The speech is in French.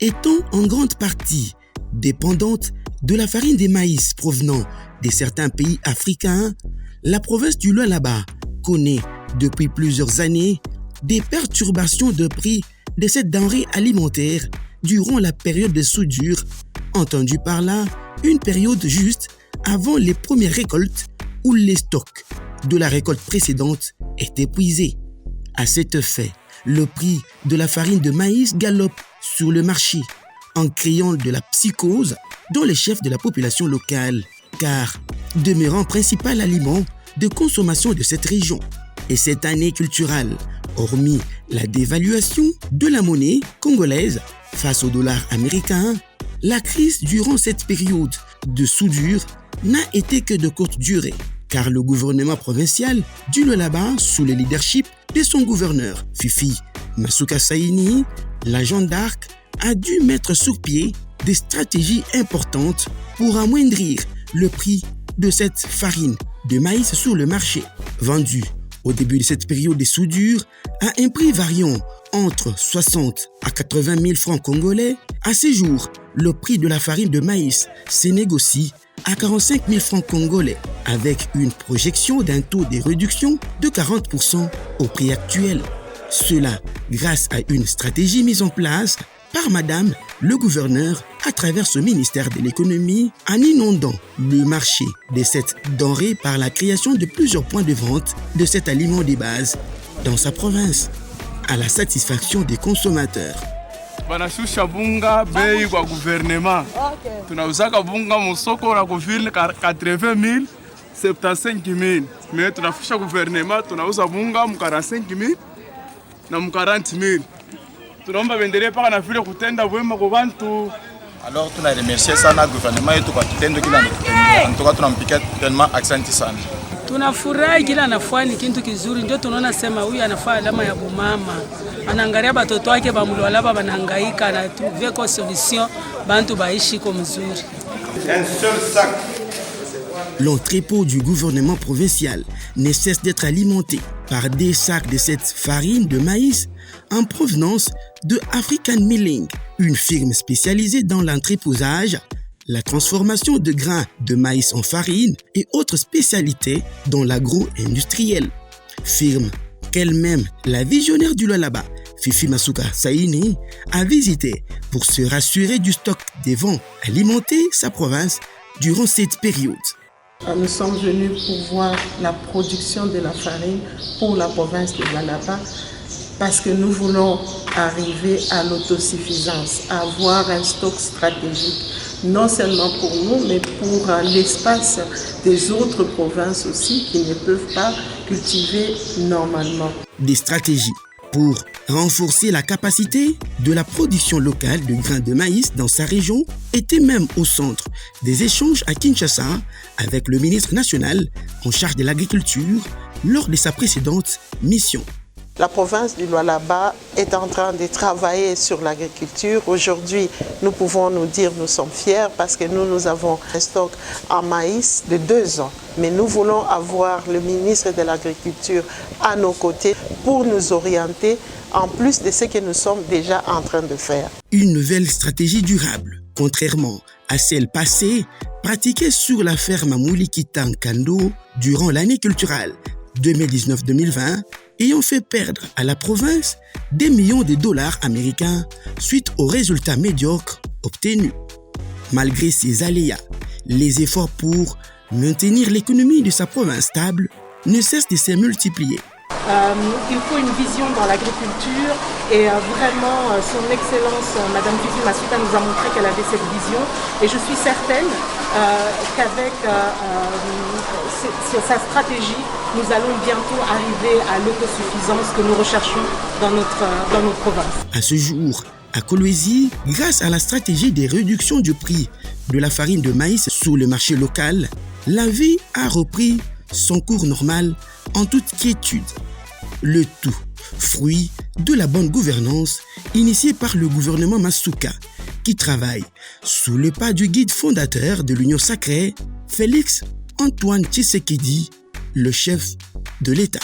étant en grande partie dépendante de la farine de maïs provenant de certains pays africains, la province du Lualaba connaît depuis plusieurs années des perturbations de prix de cette denrée alimentaire durant la période de soudure, entendue par là une période juste avant les premières récoltes où les stocks de la récolte précédente est épuisé. À cet effet, le prix de la farine de maïs galope sur le marché en créant de la psychose dans les chefs de la population locale, car demeurant principal aliment de consommation de cette région. Et cette année culturelle, hormis la dévaluation de la monnaie congolaise face au dollar américain, la crise durant cette période de soudure n'a été que de courte durée, car le gouvernement provincial du Lualaba, sous le leadership de son gouverneur, Fifi Masuka Saini, la Jeanne d'Arc, a dû mettre sur pied des stratégies importantes pour amoindrir le prix de cette farine de maïs sur le marché, vendue au début de cette période de soudure à un prix variant entre 60 à 80 000 francs congolais. À ce jour, le prix de la farine de maïs se négocie à 45 000 francs congolais, avec une projection d'un taux de réduction de 40% au prix actuel. Cela grâce à une stratégie mise en place par Madame le gouverneur à travers ce ministère de l'économie en inondant le marché de cette denrée par la création de plusieurs points de vente de cet aliment de base dans sa province, à la satisfaction des consommateurs. Banashusha bunga bei kwa gouvernement. Tunauzaka bunga msoko na kuvile 80,000, 75,000. Mais tunafisha gouvernement tunauza bunga mu 45,000 na mu 40,000. Tunaomba bendelee paka na vile kutenda wema kwa bantu. Alors tunaremercier sana gouvernement yetu kwa kitendo kile anatutendea. Anatoka tunampikia tellement asante sana. Tunafurahi kila anafanya kitu kizuri, ndio tunaona sema huyu anafaa alama ya bumama. Anaangalia batoto wake ba Lualaba banahangaika na tuveko solution bantu baishi kwa mzuri. L'entrepôt du gouvernement provincial ne cesse d'être alimenté par des sacs de cette farine de maïs en provenance de African Milling, une firme spécialisée dans l'entreposage, la transformation de grains de maïs en farine et autres spécialités dans l'agro-industriel. Firme qu'elle-même, la visionnaire du Lualaba, Fifi Masuka Saini, a visité pour se rassurer du stock des vents alimenter sa province durant cette période. Nous sommes venus pour voir la production de la farine pour la province de Lualaba parce que nous voulons arriver à l'autosuffisance, avoir un stock stratégique, non seulement pour nous, mais pour l'espace des autres provinces aussi qui ne peuvent pas cultiver normalement. Des stratégies pour renforcer la capacité de la production locale de grains de maïs dans sa région étaient même au centre des échanges à Kinshasa avec le ministre national en charge de l'agriculture lors de sa précédente mission. La province du Lualaba est en train de travailler sur l'agriculture. Aujourd'hui, nous pouvons nous dire que nous sommes fiers parce que nous avons un stock en maïs de 2 ans. Mais nous voulons avoir le ministre de l'Agriculture à nos côtés pour nous orienter en plus de ce que nous sommes déjà en train de faire. Une nouvelle stratégie durable, contrairement à celle passée, pratiquée sur la ferme à Moulikita Nkando durant l'année culturelle 2019-2020, ayant fait perdre à la province des millions de dollars américains suite aux résultats médiocres obtenus. Malgré ces aléas, les efforts pour maintenir l'économie de sa province stable ne cessent de se multiplier. Il faut une vision dans l'agriculture et vraiment son excellence Madame Fifi Masuka nous a montré qu'elle avait cette vision et je suis certaine qu'avec sa stratégie nous allons bientôt arriver à l'autosuffisance que nous recherchons dans notre province. À ce jour, à Kolwezi, grâce à la stratégie de réduction du prix de la farine de maïs sur le marché local, la vie a repris son cours normal en toute quiétude. Le tout, fruit de la bonne gouvernance initiée par le gouvernement Masuka, qui travaille sous le pas du guide fondateur de l'Union sacrée, Félix Antoine Tshisekedi, le chef de l'État.